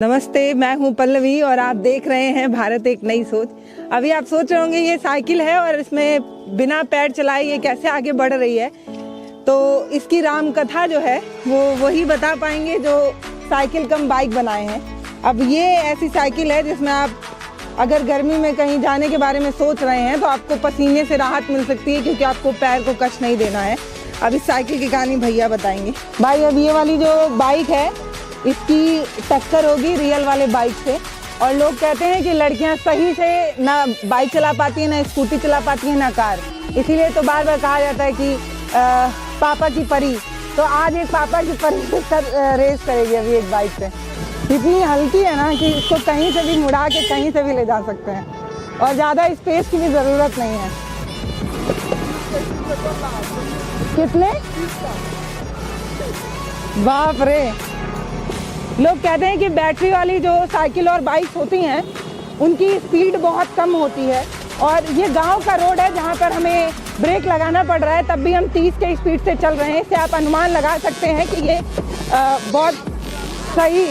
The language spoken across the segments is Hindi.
नमस्ते, मैं हूं पल्लवी और आप देख रहे हैं भारत एक नई सोच। अभी आप सोच रहे होंगे ये साइकिल है और इसमें बिना पैर चलाए ये कैसे आगे बढ़ रही है। तो इसकी राम कथा जो है वो वही बता पाएंगे जो साइकिल कम बाइक बनाए हैं। अब ये ऐसी साइकिल है जिसमें आप अगर गर्मी में कहीं जाने के बारे में सोच रहे हैं तो आपको पसीने से राहत मिल सकती है, क्योंकि आपको पैर को कष्ट नहीं देना है। अब इस साइकिल की कहानी भैया बताएंगे। भाई, अब ये वाली जो बाइक है इसकी टक्कर होगी रियल वाले बाइक से। और लोग कहते हैं कि लड़कियां सही से ना बाइक चला पाती हैं, ना स्कूटी चला पाती हैं, ना कार। इसीलिए तो बार बार कहा जाता है कि पापा की परी। तो आज एक पापा की परी रेस करेगी अभी एक बाइक से। इतनी हल्की है ना कि इसको कहीं से भी मुड़ा के कहीं से भी ले जा सकते हैं और ज़्यादा स्पेस की भी ज़रूरत नहीं है। कितने? बाप रे। लोग कहते हैं कि बैटरी वाली जो साइकिल और बाइक्स होती हैं उनकी स्पीड बहुत कम होती है, और ये गांव का रोड है जहां पर हमें ब्रेक लगाना पड़ रहा है, तब भी हम 30 के स्पीड से चल रहे हैं। इससे आप अनुमान लगा सकते हैं कि ये बहुत सही।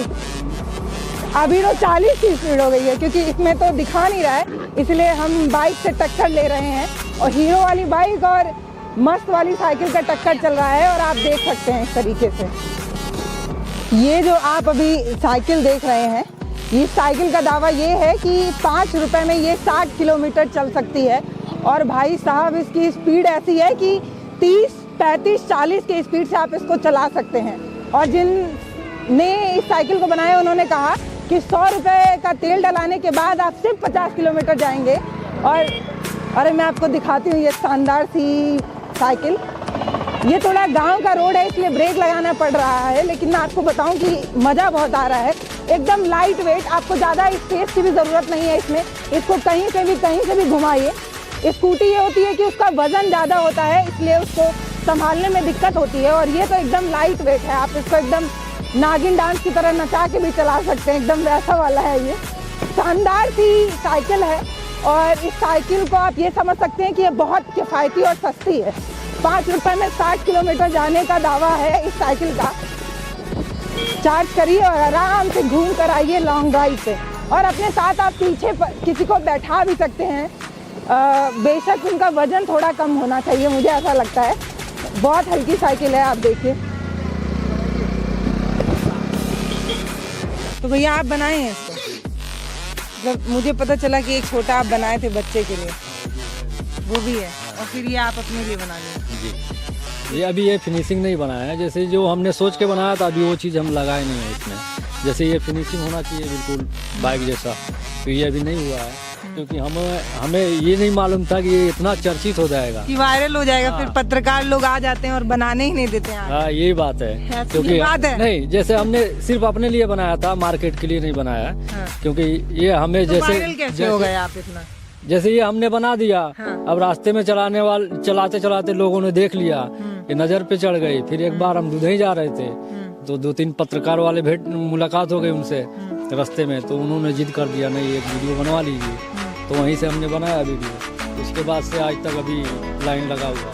अभी तो 40 की स्पीड हो गई है, क्योंकि इसमें तो दिखा नहीं रहा है, इसलिए हम बाइक से टक्कर ले रहे हैं। और हीरो वाली बाइक और मस्त वाली साइकिल का टक्कर चल रहा है, और आप देख सकते हैं इस तरीके से। ये जो आप अभी साइकिल देख रहे हैं, ये साइकिल का दावा ये है कि 5 रुपए में ये 60 किलोमीटर चल सकती है। और भाई साहब, इसकी स्पीड ऐसी है कि 30, 35, 40 के स्पीड से आप इसको चला सकते हैं। और जिनने इस साइकिल को बनाया उन्होंने कहा कि 100 रुपये का तेल डलाने के बाद आप सिर्फ 50 किलोमीटर जाएंगे। और अरे मैं आपको दिखाती हूँ ये शानदार सी साइकिल। ये थोड़ा गांव का रोड है इसलिए ब्रेक लगाना पड़ रहा है, लेकिन मैं आपको बताऊं कि मज़ा बहुत आ रहा है। एकदम लाइट वेट, आपको ज़्यादा स्पेस की भी ज़रूरत नहीं है इसमें। इसको कहीं से भी घुमाइए। स्कूटी ये होती है कि उसका वज़न ज़्यादा होता है, इसलिए उसको संभालने में दिक्कत होती है। और ये तो एकदम लाइट वेट है, आप इसको एकदम नागिन डांस की तरह नचा के भी चला सकते हैं, एकदम वैसा वाला है। ये शानदार सी साइकिल है, और इस साइकिल को आप ये समझ सकते हैं कि ये बहुत किफ़ायती और सस्ती है। 5 रुपए में 60 किलोमीटर जाने का दावा है इस साइकिल का। चार्ज करिए और आराम से घूम कर आइए लॉन्ग ड्राइव पे। और अपने साथ आप पीछे किसी को बैठा भी सकते हैं। बेशक उनका वजन थोड़ा कम होना चाहिए, मुझे ऐसा लगता है। बहुत हल्की साइकिल है, आप देखिए। तो भैया आप बनाए हैं इसको? मतलब मुझे पता चला कि एक छोटा आप बनाए थे बच्चे के लिए, वो भी है, और फिर ये आप अपने लिए बना लिए। ये अभी ये फिनिशिंग नहीं बनाया है, जैसे जो हमने सोच के बनाया था अभी वो चीज़ हम लगाए नहीं है इसमें। जैसे ये फिनिशिंग होना चाहिए बिल्कुल बाइक जैसा, तो ये अभी नहीं हुआ है, क्योंकि हमें ये नहीं मालूम था कि ये इतना चर्चित हो जाएगा, कि वायरल हो जाएगा। फिर पत्रकार लोग आ जाते हैं और बनाने ही नहीं देते हैं। हाँ, यही बात है। क्योंकि नहीं, जैसे हमने सिर्फ अपने लिए बनाया था, मार्केट के लिए नहीं बनाया। हाँ। क्योंकि ये हमें तो वायरल कैसे हो गए आप इतना? जैसे ये हमने बना दिया। हाँ। अब रास्ते में चलाते चलाते लोगों ने देख लिया, ये नजर पे चढ़ गई। फिर एक बार हम दुधई जा रहे थे तो 2-3 पत्रकार वाले मुलाकात हो गई उनसे रास्ते में, तो उन्होंने जिद कर दिया नहीं एक वीडियो बनवा लीजिए। तो वहीं से हमने बनाया वीडियो। उसके बाद से आज तक अभी लाइन लगा हुआ है।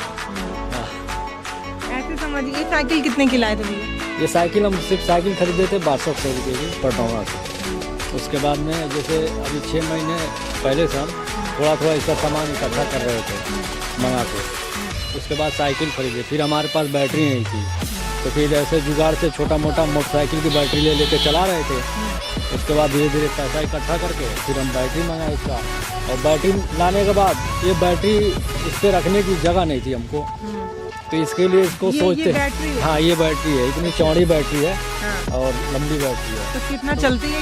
ऐसे समझिए। ये साइकिल कितने की लाए थे भैया? ये साइकिल हम सिर्फ साइकिल खरीदे थे 1200 रुपये की पटौना से। उसके बाद में जैसे अभी 6 महीने पहले से हम थोड़ा इसका सामान इकट्ठा कर रहे थे मंगा के। उसके बाद साइकिल खरीदे, फिर हमारे पास बैटरी नहीं थी, तो फिर ऐसे जुगाड़ से छोटा मोटा मोटरसाइकिल की बैटरी ले लेके चला रहे थे। उसके बाद धीरे धीरे पैसा इकट्ठा करके फिर हम बैटरी मंगाए इसका। और बैटरी लाने के बाद ये बैटरी इस पर रखने की जगह नहीं थी हमको, तो इसके लिए इसको सोचते हैं। हाँ, ये बैटरी है, इतनी चौड़ी बैटरी है। हाँ। और लंबी बैटरी है। तो कितना चलती है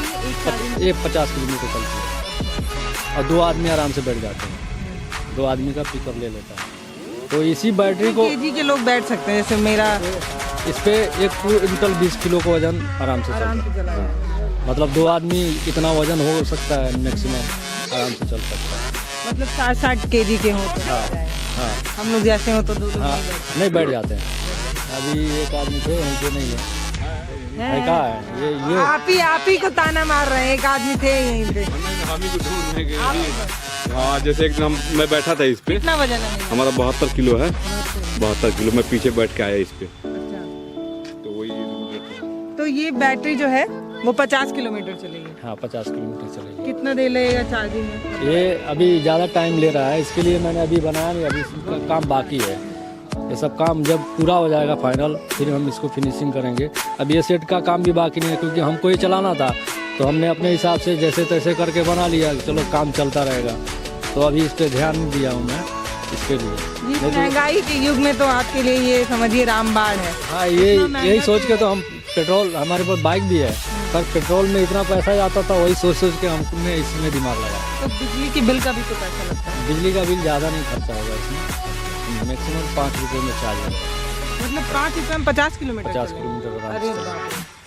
ये? 50 किलोमीटर चलती है, और 2 आदमी आराम से बैठ जाते हैं। 2 आदमी का पिकअप ले लेता है। तो इसी बैटरी को केजी के लोग बैठ सकते हैं। जैसे मेरा इस पे 1 क्विंटल 20 किलो का वजन आराम से चलता है। मतलब 2 आदमी इतना वजन हो सकता है मैक्सिमम, आराम से चल सकता है। मतलब 60 केजी के हो तो। हाँ, हम लोग जैसे हो तो 2 लोग नहीं बैठ जाते हैं। अभी एक आदमी थे, उनके नहीं है। कहा है ये आप ही को ताना मार रहे हैं। एक आदमी थे यहीं पे, हम ही को ढूंढने के लिए। हाँ, जैसे एक दिन मैं बैठा था इस पे। कितना वजन है हमारा? 72 किलो है। 72 किलो। मैं पीछे बैठ के आया इस पे। तो वही। तो ये बैटरी जो है वो 50 किलोमीटर चलेगी। हाँ 50 किलोमीटर चलेगी। कितना देर लगेगा चार्जिंग में? ये अभी ज़्यादा टाइम ले रहा है, इसके लिए मैंने अभी बनाया नहीं, अभी इसका काम बाकी है। ये सब काम जब पूरा हो जाएगा फाइनल, फिर हम इसको फिनिशिंग करेंगे। अब ये सेट का काम भी बाकी नहीं है, क्योंकि हमको ये चलाना था, तो हमने अपने हिसाब से जैसे तैसे करके बना लिया, चलो काम चलता रहेगा। तो अभी इस पर ध्यान नहीं दिया हूँ मैं इसके लिए। इस महंगाई के युग में तो आपके लिए ये समझिए रामबाण है। हाँ यही सोच के तो हम पेट्रोल, हमारे पास बाइक भी है, पर पेट्रोल में इतना पैसा जाता था, वही सोच के हमने इसमें दिमाग लगाया। तो बिजली के बिल का भी तो पैसा लगता है? बिजली का बिल ज़्यादा नहीं खर्चा होगा इसमें, मैक्सिमम 5 रुपये में चार्ज होगा। मतलब 5 रुपये में 50 किलोमीटर? 50 किलोमीटर आराम अरे से चलेगा। बाप रे।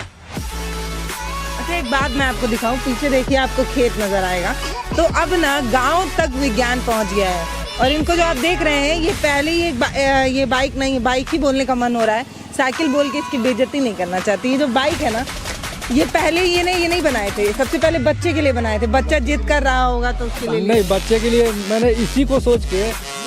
अच्छा एक बात मैं आपको दिखाऊं, पीछे देखिए आपको खेत नजर आएगा। तो अब ना गांव तक विज्ञान पहुंच गया है, और इनको जो आप देख रहे हैं ये पहले ही ये बाइक नहीं, बाइक ही बोलने का मन हो रहा है, साइकिल बोल के इसकी बेइज्जती नहीं करना चाहती। ये जो बाइक है ना, ये पहले ये नहीं बनाए थे, सबसे पहले बच्चे के लिए बनाए थे। बच्चा जिद कर रहा होगा तो उसके लिए नहीं, बच्चे के लिए मैंने इसी को सोच के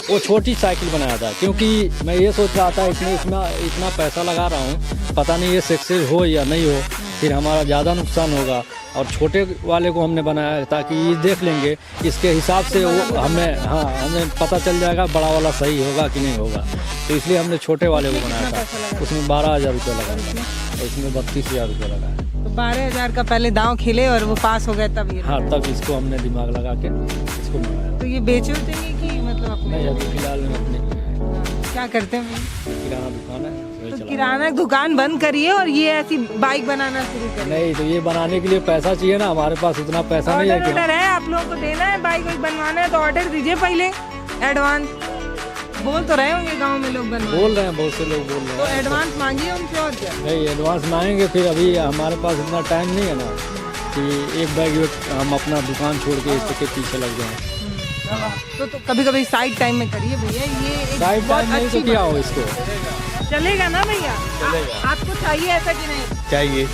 वो छोटी साइकिल बनाया था, क्योंकि मैं ये सोच रहा था इसमें इतना पैसा लगा रहा हूँ, पता नहीं ये सक्सेस हो या नहीं हो, फिर हमारा ज़्यादा नुकसान होगा। और छोटे वाले को हमने बनाया ताकि ये देख लेंगे, इसके हिसाब से वो हमें पता चल जाएगा बड़ा वाला सही होगा कि नहीं होगा। तो इसलिए हमने छोटे वाले को बनाया था। उसमें 12,000 रुपये लगा था, और इसमें 32,000 रुपये लगा है। तो 12,000 का पहले दांव खेले और वो पास हो गए तब ये? हाँ, तब इसको हमने दिमाग लगा के इसको मंगाया। तो ये बेचे होते हैं कि मतलब अपने? नहीं, अभी फिलहाल में अपने क्या करते हैं? किराना दुकान है। तो किराना दुकान बंद करिए और ये ऐसी बाइक बनाना शुरू करिए। नहीं, तो ये बनाने के लिए पैसा चाहिए ना, हमारे पास उतना पैसा नहीं है। ऑर्डर है, आप लोगों को देना है, बाइक बनवाना है तो ऑर्डर दीजिए पहले एडवांस। बोल तो रहे होंगे गांव में लोग बनवा, बोल रहे हैं, बहुत से लोग बोल रहे हैं। तो एडवांस मांगिए उनसे और क्या। नहीं, एडवांस मांगेंगे, फिर अभी हमारे पास इतना टाइम नहीं है ना कि एक बैग हम अपना दुकान छोड़ के इसके पीछे लग जाएं। तो कभी कभी साइड टाइम में करिए भैया, ये साइड टाइम नहीं तो क्या हो, इसको चलेगा ना भैया? आपको चाहिए ऐसा कि नहीं चाहिए?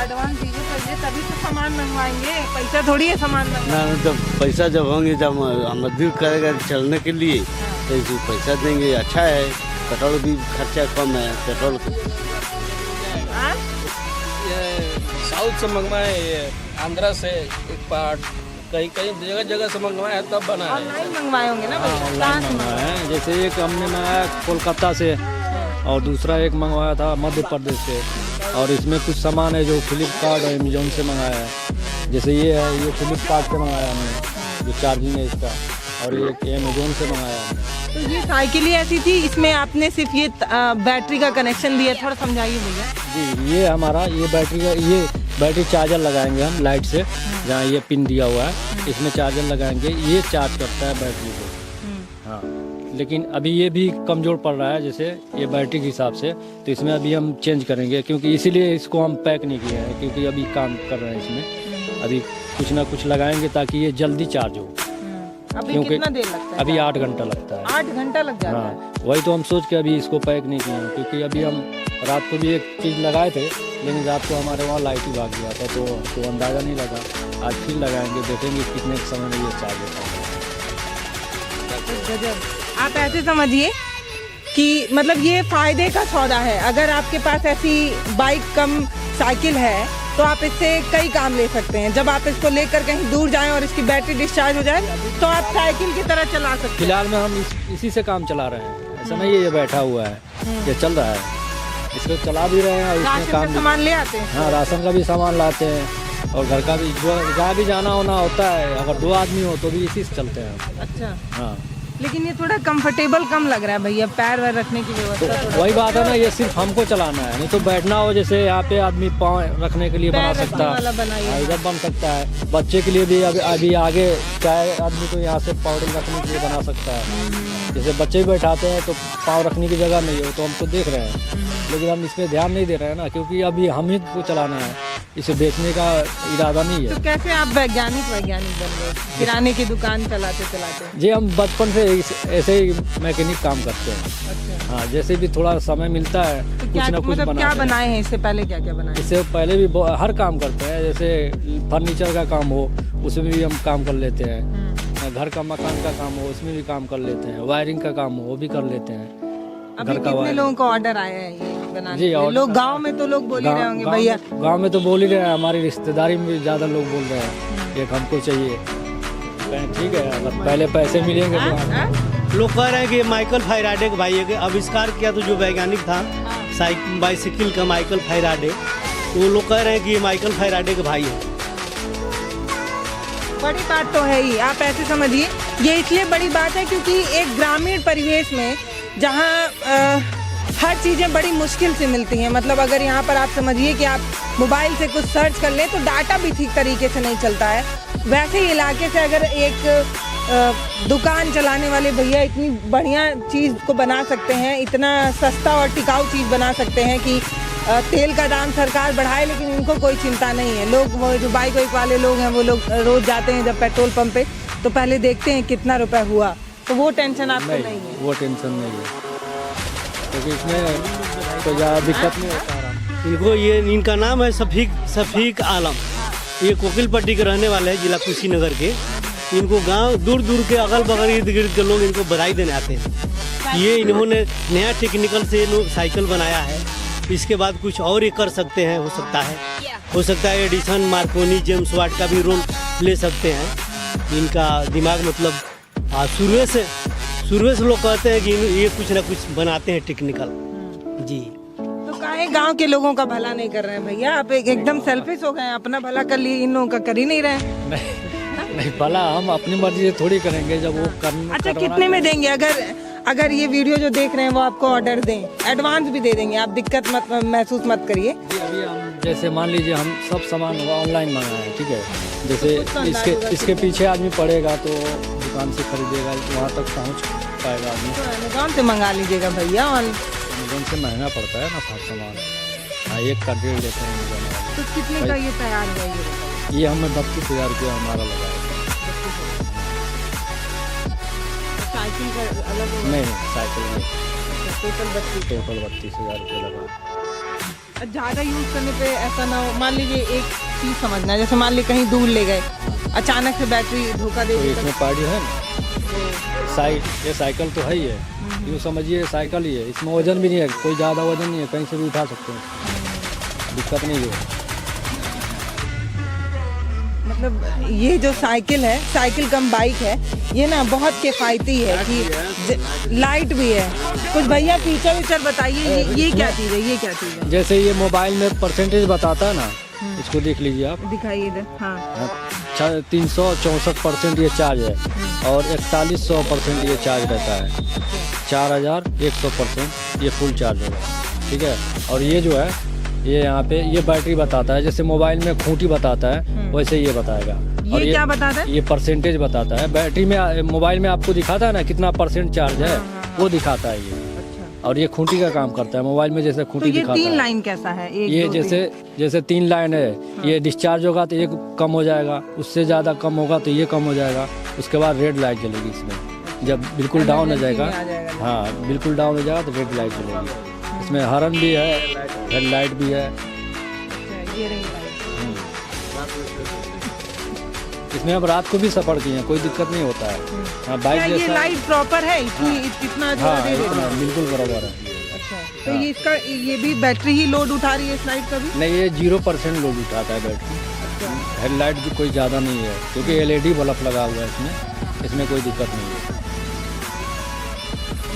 एडवांस दीजिए पहले, तभी तो सामान मंगवाएंगे, पैसा थोड़ी है सामान मंगवाएंगे। ना, जब पैसा जब होंगे, जब मजदूर करेगा चलने के लिए, तो इसको पैसा देंगे। अच्छा है, पेट्रोल भी खर्चा कम है। पेट्रोल साउथ से मंगवाए, ये आंध्रा से एक पार्ट, कहीं जगह से मंगवाया तब बना है। ऑनलाइन मंगवाए होंगे ना भैया? ऑनलाइन मंगवाया है। जैसे एक हमने मंगाया कोलकाता से, और दूसरा एक मंगवाया था मध्य प्रदेश से। और इसमें कुछ सामान है जो फ्लिपकार्ट और अमेजोन से मंगाया है। जैसे ये है, ये फ्लिपकार्ट से मंगाया हमने, जो चार्जिंग है इसका, और ये अमेजोन से मंगाया हमने। तो ये साइकिल ही ऐसी थी, इसमें आपने सिर्फ ये बैटरी का कनेक्शन दिया, थोड़ा समझाइए भैया। जी, ये हमारा ये बैटरी चार्जर लगाएंगे हम लाइट से, जहाँ ये पिन दिया हुआ है, इसमें चार्जर लगाएंगे, ये चार्ज करता है बैटरी को। हाँ, लेकिन अभी ये भी कमज़ोर पड़ रहा है जैसे ये बैटरी के हिसाब से, तो इसमें अभी हम चेंज करेंगे, क्योंकि इसीलिए इसको हम पैक नहीं किया है, क्योंकि अभी काम कर रहे हैं इसमें। अभी कुछ ना कुछ लगाएंगे ताकि ये जल्दी चार्ज हो। अभी क्योंकि कितना देर लगता है? अभी 8 घंटा लगता है। 8 घंटा लग जाता है? हाँ, वही तो हम सोच के अभी इसको पैक नहीं किए हैं, क्योंकि अभी हम रात को भी एक चीज़ लगाए थे, लेकिन रात को हमारे वहाँ लाइट ही भाग गया था, तो अंदाज़ा नहीं लगा। आज फिर लगाएंगे, देखेंगे कितने समय में ये चार्ज होता है। गजब। आप ऐसे समझिए कि मतलब ये फायदे का सौदा है। अगर आपके पास ऐसी बाइक कम साइकिल है तो आप इससे कई काम ले सकते हैं। जब आप इसको लेकर कहीं दूर जाएं और इसकी बैटरी डिस्चार्ज हो जाए तो आप साइकिल की तरह चला सकते हैं। फिलहाल में हम इसी से काम चला रहे हैं, ऐसा नहीं है ये बैठा हुआ है, ये चल रहा है, इसको चला भी रहे हैं और इसमें राशन काम का सामान ले आते हैं? हाँ, राशन का भी सामान लाते हैं, और घर का भी, जहाँ भी जाना होना होता है, अगर 2 आदमी हो तो भी इसी से चलते हैं। अच्छा, हाँ, लेकिन ये थोड़ा कंफर्टेबल कम लग रहा है भैया, पैर वैर रखने की व्यवस्था तो वही बात है ना, ये सिर्फ हमको चलाना है, नहीं तो बैठना हो जैसे यहाँ पे आदमी पाँव रखने के लिए बना पैर सकता वाला है, बनाइए। इधर बन सकता है। बच्चे के लिए भी अभी आगे चाहे आदमी को यहाँ से पाउडर रखने के लिए बना सकता है। जैसे बच्चे भी बैठाते हैं तो पाँव रखने की जगह नहीं हो, तो हम तो देख रहे हैं, लेकिन हम इसमें ध्यान नहीं दे रहे हैं ना, क्योंकि अभी हम ही को चलाना है, इसे बेचने का इरादा नहीं है। तो कैसे आप वैज्ञानिक बन गए किराने की दुकान चलाते चलाते? जी, हम बचपन से ऐसे ही मैकेनिक काम करते हैं। अच्छा, हाँ, जैसे भी थोड़ा समय मिलता है तो कुछ ना कुछ मतलब क्या बनाते हैं। बनाए हैं इससे पहले? क्या क्या बनाए? इससे पहले भी हर काम करते हैं, जैसे फर्नीचर का काम हो उसमें भी हम काम कर लेते हैं, घर का मकान का काम हो उसमें भी काम कर लेते हैं, वायरिंग का काम हो वो भी कर लेते हैं। अभी कितने लोगों का ऑर्डर आया है ये? बनाने जी, के लिए? और- लोग गांव में तो लोग बोल ही रहे होंगे भैया। गांव में तो बोल ही रहे हैं, हमारी रिश्तेदारी में भी ज़्यादा लोग बोल रहे हैं एक हमको चाहिए। कहें ठीक है, अगर पहले पैसे मिलेंगे तो लोग कह रहे हैं कि माइकल फैराडे का भाई है कि आविष्कार किया तो जो वैज्ञानिक था बाइसिकल का माइकल फैराडे, तो वो लोग कह रहे हैं कि ये माइकल फैराडे का भाई है। बड़ी बात तो है ही, आप ऐसे समझिए। ये इसलिए बड़ी बात है क्योंकि एक ग्रामीण परिवेश में जहाँ हर चीज़ें बड़ी मुश्किल से मिलती हैं, मतलब अगर यहाँ पर आप समझिए कि आप मोबाइल से कुछ सर्च कर लें तो डाटा भी ठीक तरीके से नहीं चलता है। वैसे ही इलाके से अगर एक दुकान चलाने वाले भैया इतनी बढ़िया चीज़ को बना सकते हैं, इतना सस्ता और टिकाऊ चीज़ बना सकते हैं कि तेल का दाम सरकार बढ़ाए, लेकिन इनको कोई चिंता नहीं है। लोग वो जो बाइक वाइक वाले लोग हैं वो लोग रोज जाते हैं जब पेट्रोल पंप पे तो पहले देखते हैं कितना रुपए हुआ, तो वो टेंशन आपको नहीं है। वो टेंशन नहीं है क्योंकि इसमें कोई ज़्यादा दिक्कत नहीं होता आराम। इनको ये इनका नाम है शफीक आलम। ये कोकिलपट्टी के रहने वाले हैं, जिला कुशीनगर के। इनको गांव दूर दूर के अगल बगल इर्द गिर्द के लोग इनको बधाई देने आते हैं। ये इन्होंने नया टेक्निकल से साइकिल बनाया है। इसके बाद कुछ और ये कर सकते हैं, हो सकता है एडिसन, मार्कोनी, जेम्स वाट का भी रोल ले सकते हैं। इनका दिमाग मतलब शुरू से लोग कहते हैं कि ये कुछ ना कुछ बनाते हैं टेक्निकल। जी तो काहे गांव के लोगों का भला नहीं कर रहे हैं भैया? आप एकदम सेल्फिश हो गए हैं, अपना भला कर लिए, इन लोगों का कर ही नहीं रहे हैं। नहीं भला हम अपनी मर्जी से थोड़ी करेंगे जब वो करना। अच्छा, कितने में देंगे? अगर ये वीडियो जो देख रहे हैं वो आपको ऑर्डर दें, एडवांस भी दे देंगे, आप दिक्कत मत महसूस मत करिए। अभी हम जैसे मान लीजिए हम सब सामान ऑनलाइन मंगाए हैं, ठीक है। जैसे इसके पीछे आदमी पड़ेगा तो दुकान से खरीदेगा, वहाँ तक पहुँच पाएगा आदमी। तो अमेज़न से मंगा लीजिएगा भैया। अमेज़न से महंगा पड़ता है ना सब सामान। हाँ, एक का 1.5 लेते हैं अमेज़न वाले। तो कितने का ये तैयार है? ये हमें 32,000 रुपया हमारा लगा है। साइकिल का अलग होगा? नहीं साइकिल में टोटल 32,000 रुपया लगा। ज़्यादा यूज़ करने पे ऐसा ना हो, मान लीजिए एक चीज़ समझना है, जैसे मान लीजिए कहीं दूर ले गए, अचानक से बैटरी धोखा दे तो दी इसमें पार्टी है ना, ये साइकिल तो है ही है, यूँ समझिए साइकिल ही है। इसमें वजन भी नहीं है, कोई ज़्यादा वजन नहीं है, कहीं से भी उठा सकते हैं, दिक्कत नहीं है। मतलब ये जो साइकिल है, साइकिल कम बाइक है, ये ना बहुत किफ़ायती है कि लाइट भी है। कुछ भैया फीचर वीचर बताइए, ये क्या चीज़ है? ये क्या चीज़ है? जैसे ये मोबाइल में परसेंटेज बताता है ना, इसको देख लीजिए आप, दिखाइए इधर। हाँ, 364% ये चार्ज है और 4100% ये चार्ज रहता है। 4100% ये फुल चार्ज होगा, ठीक है। और ये जो है ये यहाँ पे ये बैटरी बताता है, जैसे मोबाइल में खूंटी बताता है वैसे ये बताएगा। और ये क्या बताता है? ये परसेंटेज बताता है। बैटरी में मोबाइल में आपको दिखाता है ना कितना परसेंट चार्ज है, वो दिखाता है ये। और ये खूंटी का काम करता है, मोबाइल में जैसे खूंटी तो ये दिखाता है। 3 लाइन कैसा है? ये जैसे 3 लाइन है, ये डिस्चार्ज होगा तो ये कम हो जाएगा, उससे ज़्यादा कम होगा तो ये कम हो जाएगा। उसके बाद रेड लाइट जलेगी इसमें, जब बिल्कुल डाउन हो जाएगा, हाँ बिल्कुल डाउन हो जाएगा तो रेड लाइट जलेगी। इसमें हॉर्न भी है, हेड लाइट भी है। इसमें अब रात को भी सफर किए हैं, कोई दिक्कत नहीं होता है। हाँ, बाइक क्या ये जैसा लाइट प्रॉपर है? इतना जो हाँ दे देगा? इतना बिल्कुल बराबर है। अच्छा, तो ये इसका ये भी बैटरी ही लोड उठा रही है इस लाइट का भी? नहीं, ये 0% लोड उठाता है बैटरी। हेडलाइट भी कोई ज़्यादा नहीं है क्योंकि LED बल्ब लगा हुआ है इसमें कोई दिक्कत नहीं है।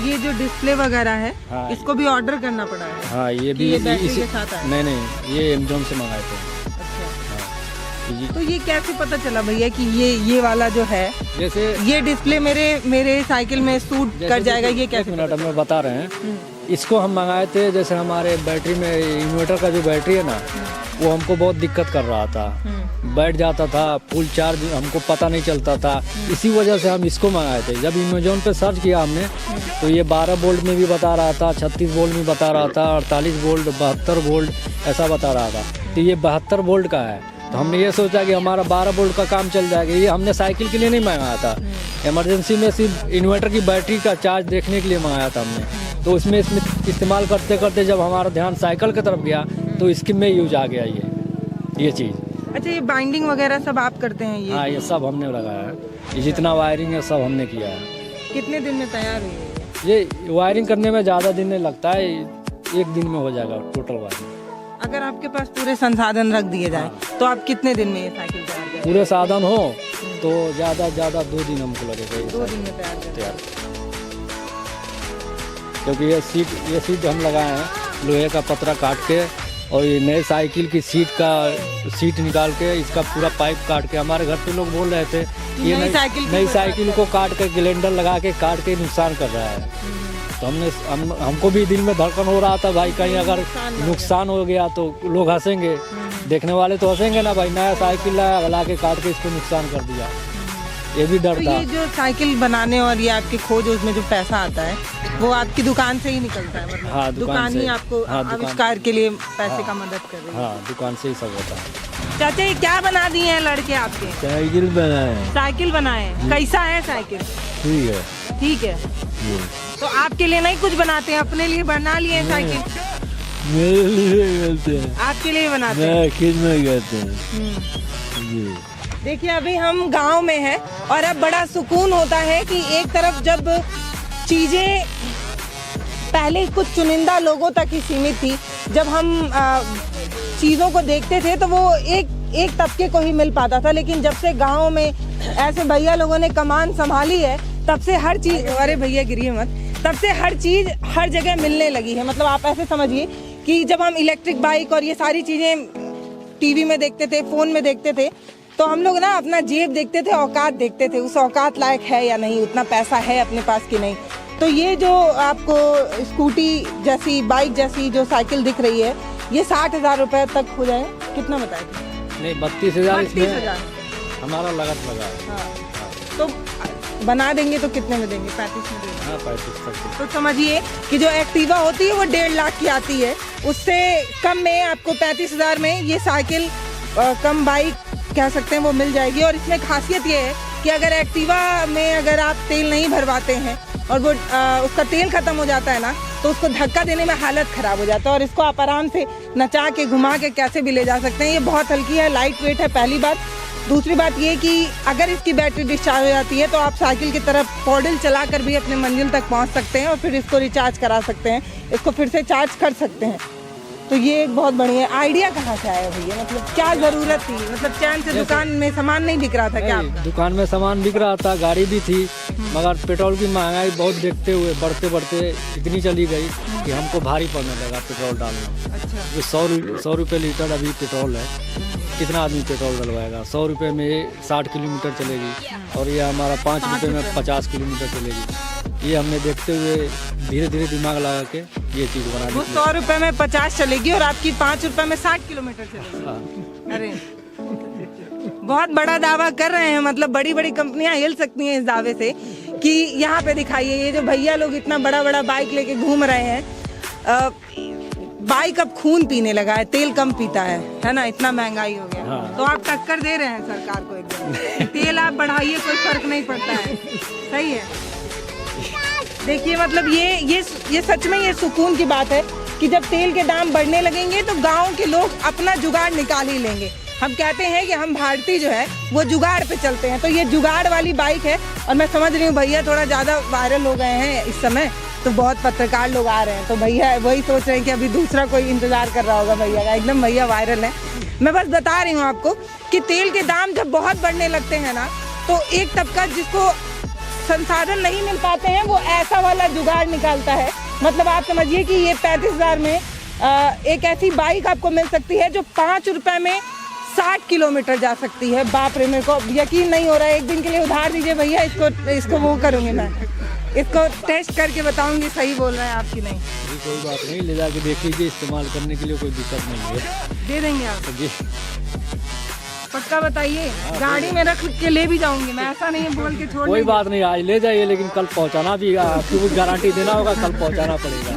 ये जो डिस्प्ले वगैरह है, हाँ, इसको भी ऑर्डर करना पड़ा है? हाँ, ये भी ये बैटरी के साथ आया? नहीं, ये अमेज़न से मंगाए थे। तो ये कैसे पता चला भैया कि ये वाला जो है, जैसे ये डिस्प्ले मेरे साइकिल में सूट कर जाएगा? ये कैसे? 1 मिनट में बता रहे हैं। इसको हम मंगाए थे, जैसे हमारे बैटरी में इन्वर्टर का जो बैटरी है ना, वो हमको बहुत दिक्कत कर रहा था, बैठ जाता था फुल चार्ज, हमको पता नहीं चलता था। इसी वजह से हम इसको मंगाए थे। जब अमेज़न पे सर्च किया हमने तो ये 12 वोल्ट में भी बता रहा था, 36 वोल्ट में बता रहा था, 48 वोल्ट, 72 वोल्ट ऐसा बता रहा था। तो ये 72 वोल्ट का है, तो हमने ये सोचा कि हमारा 12 वोल्ट का काम चल जाएगा। ये हमने साइकिल के लिए नहीं मंगाया था, इमरजेंसी में सिर्फ इन्वर्टर की बैटरी का चार्ज देखने के लिए मंगाया था हमने। तो इसमें इस्तेमाल करते करते जब हमारा ध्यान साइकिल की तरफ गया तो इसके में यूज आ गया ये चीज़। अच्छा, ये बाइंडिंग वगैरह सब आप करते हैं? ये हाँ, ये सब हमने लगाया है, ये जितना वायरिंग है सब हमने किया है। कितने दिन में तैयार हुई है? ये वायरिंग करने में ज़्यादा दिन नहीं लगता है, एक दिन में हो जाएगा टोटल वायरिंग। अगर आपके पास पूरे संसाधन रख दिए जाए तो आप कितने दिन में ये साइकिल तैयार करेंगे? पूरे साधन हो तो ज़्यादा 2 दिन हमको लगेगा 2 दिन में तैयार क्योंकि ये सीट हम लगाए हैं लोहे का पतरा काट के, और ये नए साइकिल की सीट निकाल के इसका पूरा पाइप काट के, हमारे घर पे लोग बोल रहे थे ये नई साइकिल को काट के ग्लेंडर लगा के काट के नुकसान कर रहा है। तो हमको भी दिल में धड़कन हो रहा था भाई कहीं अगर नुकसान हो गया तो लोग हंसेंगे, देखने वाले तो हंसेंगे ना भाई, नया साइकिल ला के काट के इसको नुकसान कर दिया, ये भी डर था। ये जो साइकिल बनाने और ये आपकी खोज उसमें जो पैसा आता है वो आपकी दुकान से ही निकलता है? मतलब हाँ, दुकान ही आपको आविष्कार के लिए पैसे का मदद कर रही है? हाँ, दुकान से ही सब होता है। चाचा ये क्या बना दिए हैं लड़के आपके? साइकिल बनाए। साइकिल बनाए, कैसा है साइकिल? ठीक है। ठीक है, तो आपके लिए नहीं कुछ बनाते हैं, अपने लिए बना लिए साइकिल? मेरे लिए करते हैं। आपके लिए बनाते हैं? खुद में करते हैं। देखिए अभी हम गांव में हैं और अब बड़ा सुकून होता है कि एक तरफ जब चीजें पहले कुछ चुनिंदा लोगों तक ही सीमित थी, जब हम चीजों को देखते थे तो वो एक तबके को ही मिल पाता था, लेकिन जब से गांव में ऐसे भैया लोगों ने कमान संभाली है तब से हर चीज, अरे भैया गिरिए मत, तब से हर चीज हर जगह मिलने लगी है। मतलब आप ऐसे समझिए कि जब हम इलेक्ट्रिक बाइक और ये सारी चीजें टीवी में देखते थे, फोन में देखते थे, तो हम लोग ना अपना जेब देखते थे, औकात देखते थे, उस औकात लायक है या नहीं, उतना पैसा है अपने पास कि नहीं। तो ये जो आपको स्कूटी जैसी, बाइक जैसी जो साइकिल दिख रही है, ये 60,000 रुपए तक हो जाए, कितना बताए? नहीं 32,000 32,000 हमारा लागत लगा है। हाँ। तो बना देंगे तो कितने में देंगे? 35 में देंगे। हाँ, 35 तक। तो समझिए कि जो एक्टिवा होती है वो 1.5 लाख की आती है, उससे कम में आपको 35,000 में ये साइकिल कम बाइक कह सकते हैं वो मिल जाएगी। और इसमें खासियत ये है कि अगर एक्टिवा में अगर आप तेल नहीं भरवाते हैं और वो उसका तेल खत्म हो जाता है ना, तो उसको धक्का देने में हालत ख़राब हो जाता है, और इसको आप आराम से नचा के घुमा के कैसे भी ले जा सकते हैं। ये बहुत हल्की है, लाइट वेट है, पहली बात। दूसरी बात ये कि अगर इसकी बैटरी डिस्चार्ज हो जाती है तो आप साइकिल की तरफ पॉडल चला कर भी अपने मंजिल तक पहुंच सकते हैं और फिर इसको रिचार्ज करा सकते हैं, इसको फिर से चार्ज कर सकते हैं। तो ये एक बहुत बढ़िया आइडिया कहाँ से आया भैया? मतलब क्या ज़रूरत थी? मतलब चैन से दुकान में सामान नहीं बिक रहा था क्या? दुकान में सामान बिक रहा था, गाड़ी भी थी, मगर पेट्रोल की महंगाई बहुत देखते हुए बढ़ते बढ़ते इतनी चली गई कि हमको भारी पड़ने लगा पेट्रोल डालना। अच्छा। जो 100 रुपये लीटर अभी पेट्रोल है, कितना आदमी पेट्रोल डलवाएगा? 100 रुपये में 60 किलोमीटर चलेगी, और ये हमारा 5 रुपये में 50 किलोमीटर चलेगी। ये हमने देखते हुए धीरे धीरे दिमाग लगा के ये चीज़ बना दी। वो 100 रुपये में 50 चलेगी और आपकी 5 रुपये में 60 किलोमीटर चलेगी। हाँ। अरे बहुत बड़ा दावा कर रहे हैं, मतलब बड़ी बड़ी कंपनियां हिल सकती हैं इस दावे से कि यहाँ पे दिखाइए ये जो भैया लोग इतना बड़ा बड़ा बाइक लेके घूम रहे हैं। बाइक अब खून पीने लगा है, तेल कम पीता है ना, इतना महंगाई हो गया। हाँ। तो आप टक्कर दे रहे हैं सरकार को एकदम। तेल आप बढ़ाइए, कोई फर्क नहीं पड़ता है। सही है। देखिए मतलब ये सच में ये सुकून की बात है कि जब तेल के दाम बढ़ने लगेंगे तो गांव के लोग अपना जुगाड़ निकाल ही लेंगे। हम कहते हैं कि हम भारतीय जो है वो जुगाड़ पे चलते हैं, तो ये जुगाड़ वाली बाइक है। और मैं समझ रही हूँ भैया थोड़ा ज़्यादा वायरल हो गए हैं इस समय, तो बहुत पत्रकार लोग आ रहे हैं, तो भैया वही सोच रहे हैं कि अभी दूसरा कोई इंतज़ार कर रहा होगा भैया का। एकदम भैया वायरल है। मैं बस बता रही हूँ आपको कि तेल के दाम जब बहुत बढ़ने लगते हैं ना, तो एक तबका जिसको संसाधन नहीं मिल पाते हैं वो ऐसा वाला जुगाड़ निकालता है। मतलब आप समझिए कि ये 35,000 में एक ऐसी बाइक आपको मिल सकती है जो 5 रुपये में 60 किलोमीटर जा सकती है। बाप रे, मेरे को यकीन नहीं हो रहा है। एक दिन के लिए उधार दीजिए भैया, इसको वो करूँगी मैं, इसको टेस्ट करके बताऊंगी सही बोल रहे हैं आप कि नहीं। कोई बात नहीं, ले जाके देख लीजिए, इस्तेमाल करने के लिए कोई दिक्कत नहीं है। दे देंगे आप? जी पक्का बताइए, गाड़ी में रख के ले भी जाऊंगी मैं, ऐसा नहीं है बोल के छोड़। कोई बात नहीं, आज ले जाइए, लेकिन कल पहुंचाना भी, आपको गारंटी देना होगा, कल पहुंचाना पड़ेगा।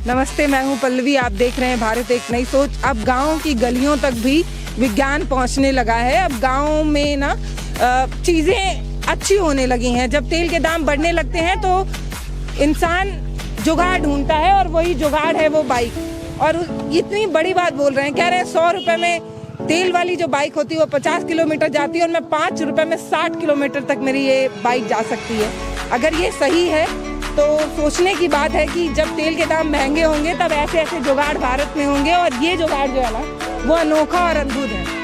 नमस्ते, मैं हूं पल्लवी, आप देख रहे हैं भारत एक नई सोच। अब गांव की गलियों तक भी विज्ञान पहुंचने लगा है। अब गांव में ना चीज़ें अच्छी होने लगी हैं। जब तेल के दाम बढ़ने लगते हैं तो इंसान जुगाड़ ढूंढता है, और वही जुगाड़ है वो बाइक। और इतनी बड़ी बात बोल रहे हैं, कह रहे हैं 100 रुपये में तेल वाली जो बाइक होती है वो 50 किलोमीटर जाती है, और मैं 5 रुपये में 60 किलोमीटर तक मेरी ये बाइक जा सकती है। अगर ये सही है तो सोचने की बात है कि जब तेल के दाम महंगे होंगे तब ऐसे ऐसे जुगाड़ भारत में होंगे, और ये जुगाड़ जो है ना वो अनोखा और अद्भुत है।